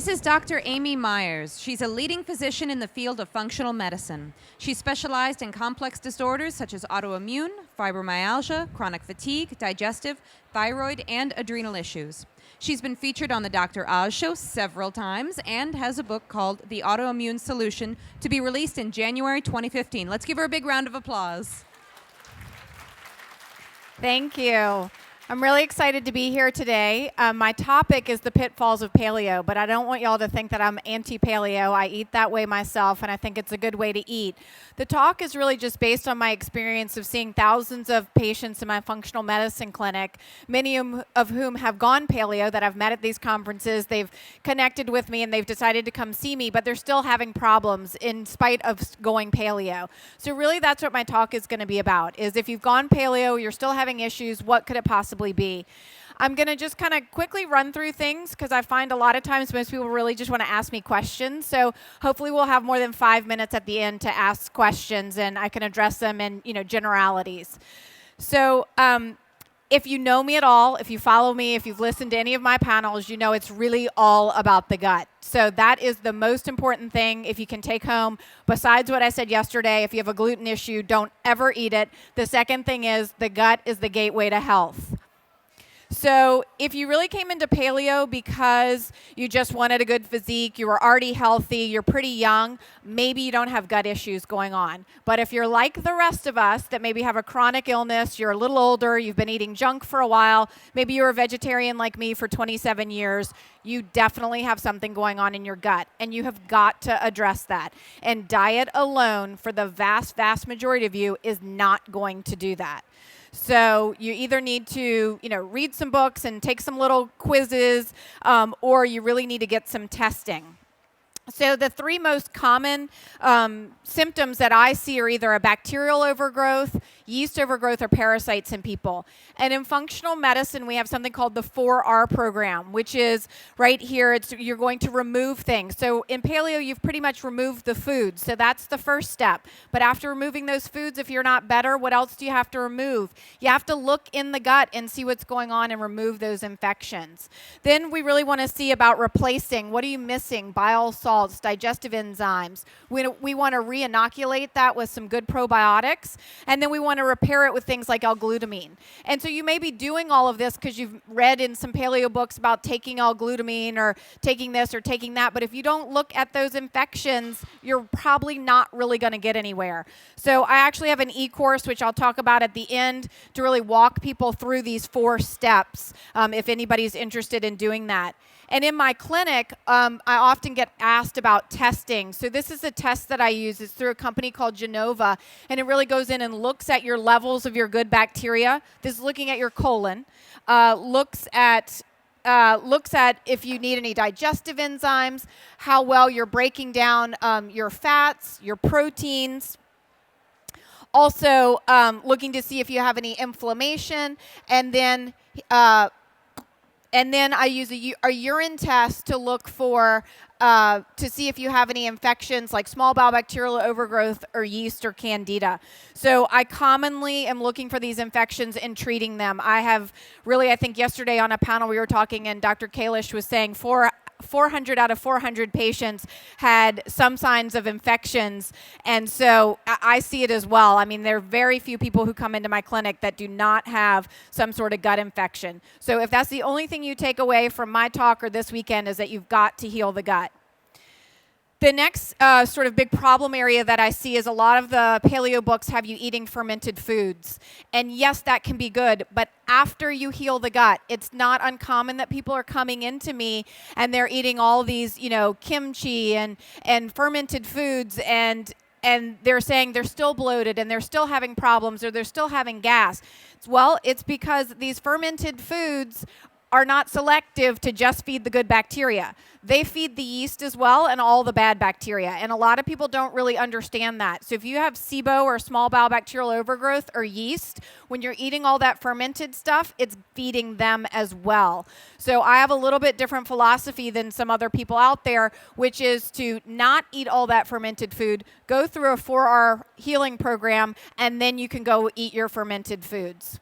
This is Dr. Amy Myers. She's a leading physician in the field of functional medicine. She's specialized in complex disorders such as autoimmune, fibromyalgia, chronic fatigue, digestive, thyroid, and adrenal issues. She's been featured on the Dr. Oz Show several times and has a book called The Autoimmune Solution to be released in January 2015. Let's give her a big round of applause. Thank you. I'm really excited to be here today. My topic is the pitfalls of paleo, but I don't want y'all to think that I'm anti-paleo. I eat that way myself, and I think it's a good way to eat. The talk is really just based on my experience of seeing thousands of patients in my functional medicine clinic, many of whom have gone paleo that I've met at these conferences. They've connected with me, and they've decided to come see me, but they're still having problems in spite of going paleo. So really that's what my talk is going to be about, is if you've gone paleo, you're still having issues, what could it possibly be? I'm going to just kind of quickly run through things because I find a lot of times most people really just want to ask me questions. So hopefully we'll have more than 5 minutes at the end to ask questions and I can address them in, generalities. So if you know me at all, if you follow me, if you've listened to any of my panels, you know it's really all about the gut. So that is the most important thing if you can take home. Besides what I said yesterday, if you have a gluten issue, don't ever eat it. The second thing is the gut is the gateway to health. So if you really came into paleo because you just wanted a good physique, you were already healthy, you're pretty young, maybe you don't have gut issues going on. But if you're like the rest of us that maybe have a chronic illness, you're a little older, you've been eating junk for a while, maybe you're a vegetarian like me for 27 years, you definitely have something going on in your gut, and you have got to address that. And diet alone, for the vast, vast majority of you, is not going to do that. So you either need to, read some books and take some little quizzes, or you really need to get some testing. So the three most common symptoms that I see are either a bacterial overgrowth, yeast overgrowth, or parasites in people. And in functional medicine, we have something called the 4R program, which is right here, you're going to remove things. So in paleo, you've pretty much removed the foods. So that's the first step. But after removing those foods, if you're not better, what else do you have to remove? You have to look in the gut and see what's going on and remove those infections. Then we really want to see about replacing. What are you missing? Bile salts, digestive enzymes. We want to re-inoculate that with some good probiotics, and then we want to repair it with things like L-glutamine. And so you may be doing all of this because you've read in some paleo books about taking L-glutamine or taking this or taking that, but if you don't look at those infections, you're probably not really going to get anywhere. So I actually have an e-course, which I'll talk about at the end, to really walk people through these 4 steps if anybody's interested in doing that. And in my clinic, I often get asked about testing. So this is a test that I use. It's through a company called Genova, and it really goes in and looks at your levels of your good bacteria. This is looking at your colon. Looks at if you need any digestive enzymes, how well you're breaking down your fats, your proteins. Also, looking to see if you have any inflammation, and then I use a urine test to look for, to see if you have any infections like small bowel bacterial overgrowth or yeast or candida. So I commonly am looking for these infections and treating them. I think yesterday on a panel we were talking and Dr. Kalish was saying 400 out of 400 patients had some signs of infections, and so I see it as well. I mean, there are very few people who come into my clinic that do not have some sort of gut infection. So if that's the only thing you take away from my talk or this weekend is that you've got to heal the gut. The next sort of big problem area that I see is a lot of the paleo books have you eating fermented foods. And yes, that can be good, but after you heal the gut, it's not uncommon that people are coming into me and they're eating all these, kimchi and fermented foods and they're saying they're still bloated and they're still having problems or they're still having gas. Well, it's because these fermented foods are not selective to just feed the good bacteria. They feed the yeast as well and all the bad bacteria. And a lot of people don't really understand that. So if you have SIBO or small bowel bacterial overgrowth or yeast, when you're eating all that fermented stuff, it's feeding them as well. So I have a little bit different philosophy than some other people out there, which is to not eat all that fermented food, go through a 4R healing program, and then you can go eat your fermented foods.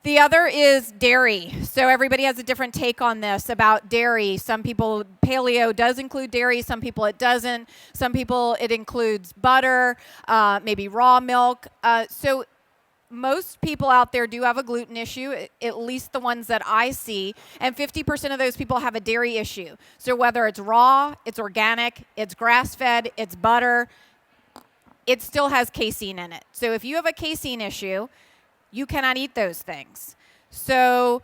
The other is dairy. So everybody has a different take on this about dairy. Some people, paleo does include dairy. Some people it doesn't. Some people it includes butter, maybe raw milk. So most people out there do have a gluten issue, at least the ones that I see, and 50% of those people have a dairy issue. So whether it's raw, it's organic, it's grass-fed, it's butter, it still has casein in it. So if you have a casein issue, you cannot eat those things. So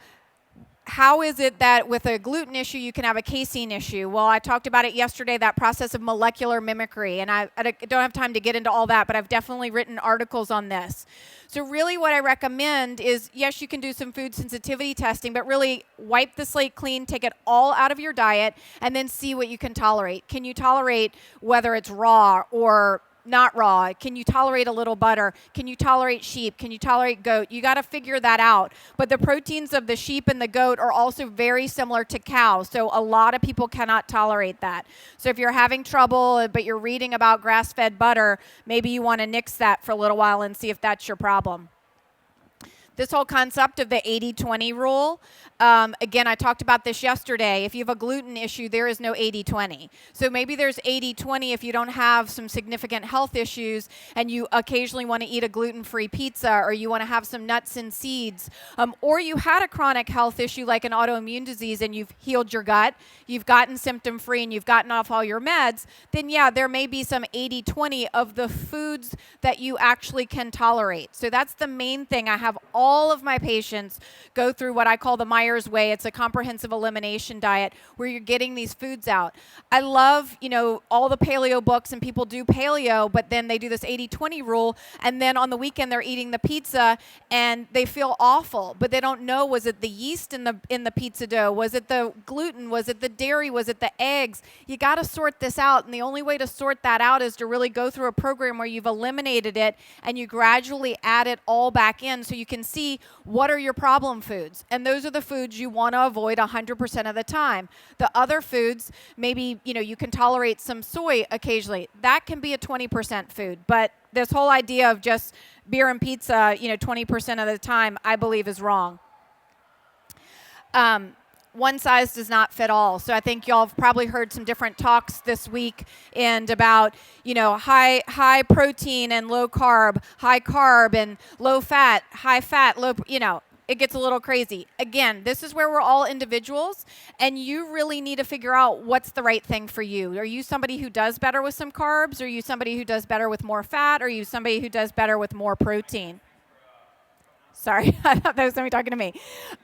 how is it that with a gluten issue you can have a casein issue? Well, I talked about it yesterday, that process of molecular mimicry, and I don't have time to get into all that, but I've definitely written articles on this. So really what I recommend is, yes, you can do some food sensitivity testing, but really wipe the slate clean, take it all out of your diet, and then see what you can tolerate. Can you tolerate whether it's raw or not raw? Can you tolerate a little butter? Can you tolerate sheep? Can you tolerate goat? You got to figure that out. But the proteins of the sheep and the goat are also very similar to cow. So a lot of people cannot tolerate that. So if you're having trouble, but you're reading about grass-fed butter, maybe you want to nix that for a little while and see if that's your problem. This whole concept of the 80-20 rule, again, I talked about this yesterday. If you have a gluten issue, there is no 80-20. So maybe there's 80-20 if you don't have some significant health issues and you occasionally want to eat a gluten-free pizza, or you want to have some nuts and seeds, or you had a chronic health issue like an autoimmune disease and you've healed your gut, you've gotten symptom-free, and you've gotten off all your meds, then yeah, there may be some 80-20 of the foods that you actually can tolerate. So that's the main thing. I have all of my patients go through what I call the Myers Way. It's a comprehensive elimination diet where you're getting these foods out. I love, all the paleo books, and people do paleo, but then they do this 80-20 rule, and then on the weekend they're eating the pizza and they feel awful, but they don't know, was it the yeast in the pizza dough? Was it the gluten? Was it the dairy? Was it the eggs? You got to sort this out, and the only way to sort that out is to really go through a program where you've eliminated it and you gradually add it all back in so you can see what are your problem foods. And those are the foods you want to avoid 100% of the time. The other foods, maybe, you can tolerate some soy occasionally. That can be a 20% food. But this whole idea of just beer and pizza, 20% of the time, I believe is wrong. One size does not fit all. So I think y'all have probably heard some different talks this week and about, high protein and low carb, high carb and low fat, high fat, low, it gets a little crazy. Again, this is where we're all individuals, and you really need to figure out what's the right thing for you. Are you somebody who does better with some carbs? Are you somebody who does better with more fat? Are you somebody who does better with more protein? Sorry, I thought that was somebody talking to me.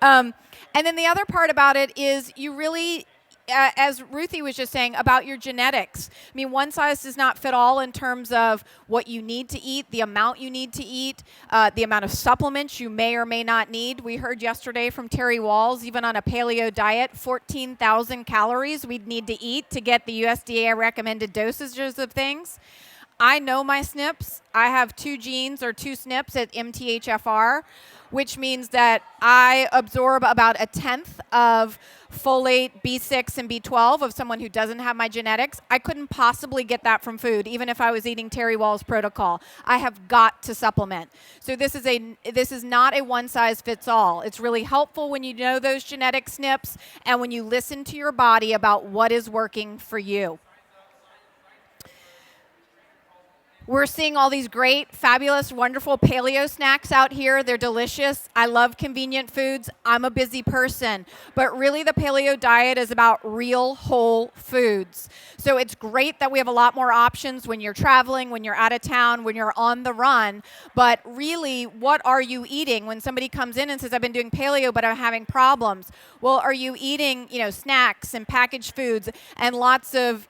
And then the other part about it is you really, as Ruthie was just saying, about your genetics. I mean, one size does not fit all in terms of what you need to eat, the amount you need to eat, the amount of supplements you may or may not need. We heard yesterday from Terry Walls, even on a paleo diet, 14,000 calories we'd need to eat to get the USDA recommended dosages of things. I know my SNPs. I have 2 genes or 2 SNPs at MTHFR, which means that I absorb about 1/10 of folate, B6, and B12 of someone who doesn't have my genetics. I couldn't possibly get that from food, even if I was eating Terry Wall's protocol. I have got to supplement. So this is not a one-size-fits-all. It's really helpful when you know those genetic SNPs and when you listen to your body about what is working for you. We're seeing all these great, fabulous, wonderful paleo snacks out here. They're delicious. I love convenient foods. I'm a busy person. But really, the paleo diet is about real, whole foods. So it's great that we have a lot more options when you're traveling, when you're out of town, when you're on the run. But really, what are you eating? When somebody comes in and says, I've been doing paleo, but I'm having problems. Well, are you eating, snacks and packaged foods and lots of,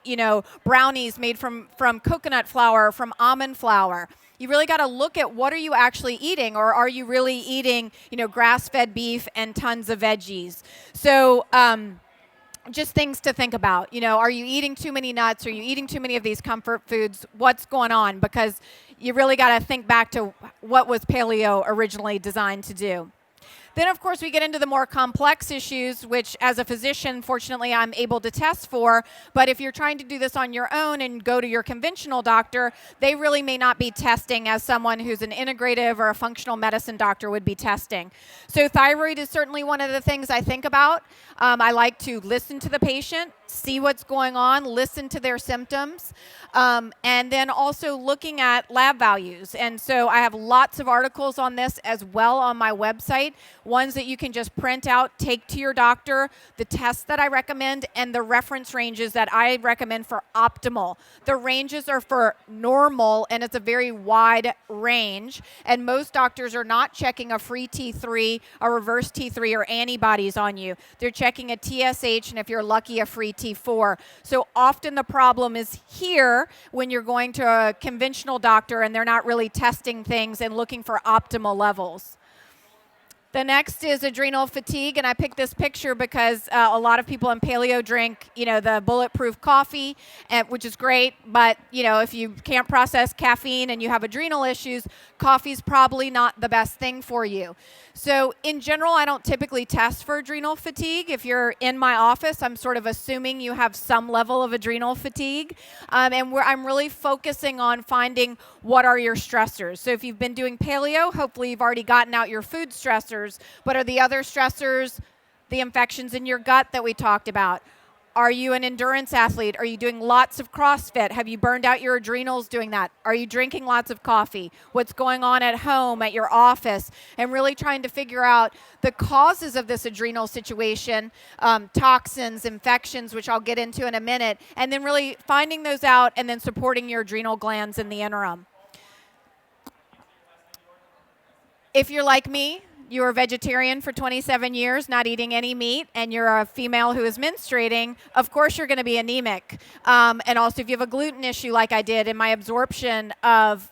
brownies made from coconut flour, from almond flour? You really got to look at what are you actually eating, or are you really eating, grass-fed beef and tons of veggies? So just things to think about. Are you eating too many nuts? Are you eating too many of these comfort foods? What's going on? Because you really got to think back to what was paleo originally designed to do. Then, of course, we get into the more complex issues, which as a physician, fortunately, I'm able to test for. But if you're trying to do this on your own and go to your conventional doctor, they really may not be testing as someone who's an integrative or a functional medicine doctor would be testing. So thyroid is certainly one of the things I think about. I like to listen to the patient, see what's going on, listen to their symptoms, and then also looking at lab values. And so I have lots of articles on this as well on my website, ones that you can just print out, take to your doctor, the tests that I recommend, and the reference ranges that I recommend for optimal. The ranges are for normal, and it's a very wide range, and most doctors are not checking a free T3, a reverse T3, or antibodies on you. They're checking a TSH, and if you're lucky, a free T4. So often the problem is here when you're going to a conventional doctor and they're not really testing things and looking for optimal levels. The next is adrenal fatigue, and I picked this picture because a lot of people in paleo drink, the bulletproof coffee, which is great, but, if you can't process caffeine and you have adrenal issues, coffee's probably not the best thing for you. So in general, I don't typically test for adrenal fatigue. If you're in my office, I'm sort of assuming you have some level of adrenal fatigue, and I'm really focusing on finding what are your stressors. So if you've been doing paleo, hopefully you've already gotten out your food stressors. What are the other stressors? The infections in your gut that we talked about. Are you an endurance athlete? Are you doing lots of CrossFit? Have you burned out your adrenals doing that? Are you drinking lots of coffee? What's going on at home, at your office? And really trying to figure out the causes of this adrenal situation, toxins, infections, which I'll get into in a minute, and then really finding those out and then supporting your adrenal glands in the interim. If you're like me, you were a vegetarian for 27 years, not eating any meat, and you're a female who is menstruating, of course you're going to be anemic. And also if you have a gluten issue like I did, and my absorption of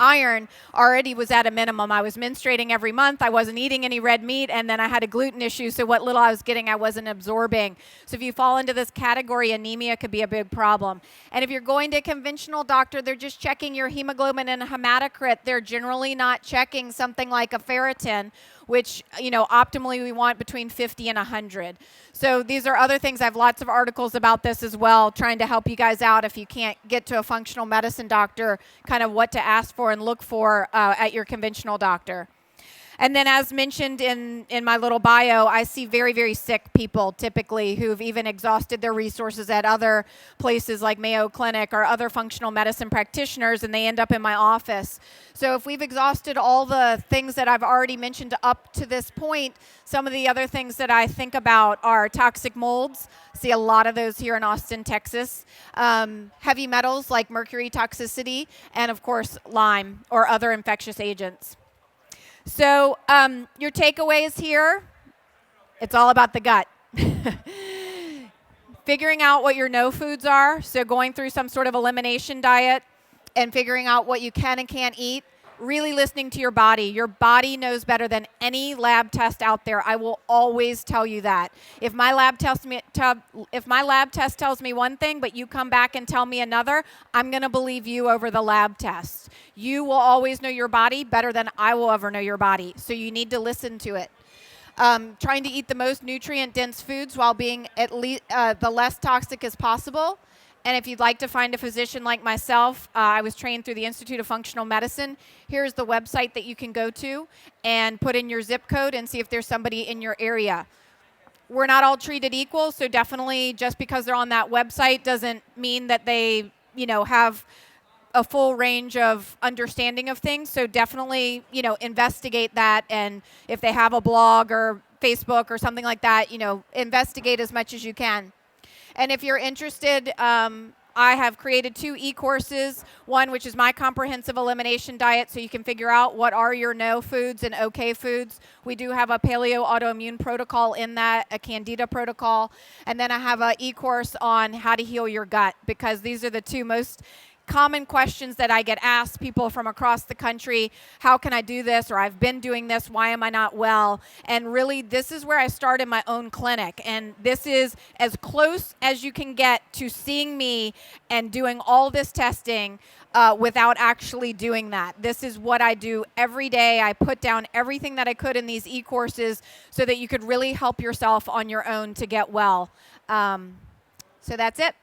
iron already was at a minimum. I was menstruating every month. I wasn't eating any red meat, and then I had a gluten issue, so what little I was getting, I wasn't absorbing. So if you fall into this category, anemia could be a big problem. And if you're going to a conventional doctor, they're just checking your hemoglobin and hematocrit. They're generally not checking something like a ferritin, which, optimally we want between 50 and 100. So these are other things. I have lots of articles about this as well, trying to help you guys out if you can't get to a functional medicine doctor, kind of what to ask for and look for at your conventional doctor. And then as mentioned in my little bio, I see very, very sick people typically who've even exhausted their resources at other places like Mayo Clinic or other functional medicine practitioners, and they end up in my office. So if we've exhausted all the things that I've already mentioned up to this point, some of the other things that I think about are toxic molds. See a lot of those here in Austin, Texas. Heavy metals like mercury toxicity, and of course Lyme or other infectious agents. So your takeaways here, it's all about the gut. Figuring out what your no foods are, so going through some sort of elimination diet and figuring out what you can and can't eat, really listening to your body. Your body knows better than any lab test out there. I will always tell you that. If my lab test tells me one thing, but you come back and tell me another, I'm going to believe you over the lab test. You will always know your body better than I will ever know your body. So you need to listen to it. Trying to eat the most nutrient-dense foods while being at least the less toxic as possible. And if you'd like to find a physician like myself, I was trained through the Institute of Functional Medicine. Here's the website that you can go to and put in your zip code and see if there's somebody in your area. We're not all treated equal, so definitely just because they're on that website doesn't mean that they, have a full range of understanding of things. So definitely, investigate that. And if they have a blog or Facebook or something like that, investigate as much as you can. And if you're interested, I have created 2 e-courses, one which is my comprehensive elimination diet, so you can figure out what are your no foods and okay foods. We do have a paleo autoimmune protocol in that, a candida protocol, and then I have an e-course on how to heal your gut, because these are the 2 most common questions that I get asked, people from across the country, how can I do this? Or I've been doing this, why am I not well? And really, this is where I started my own clinic. And this is as close as you can get to seeing me and doing all this testing without actually doing that. This is what I do every day. I put down everything that I could in these e-courses so that you could really help yourself on your own to get well. So that's it.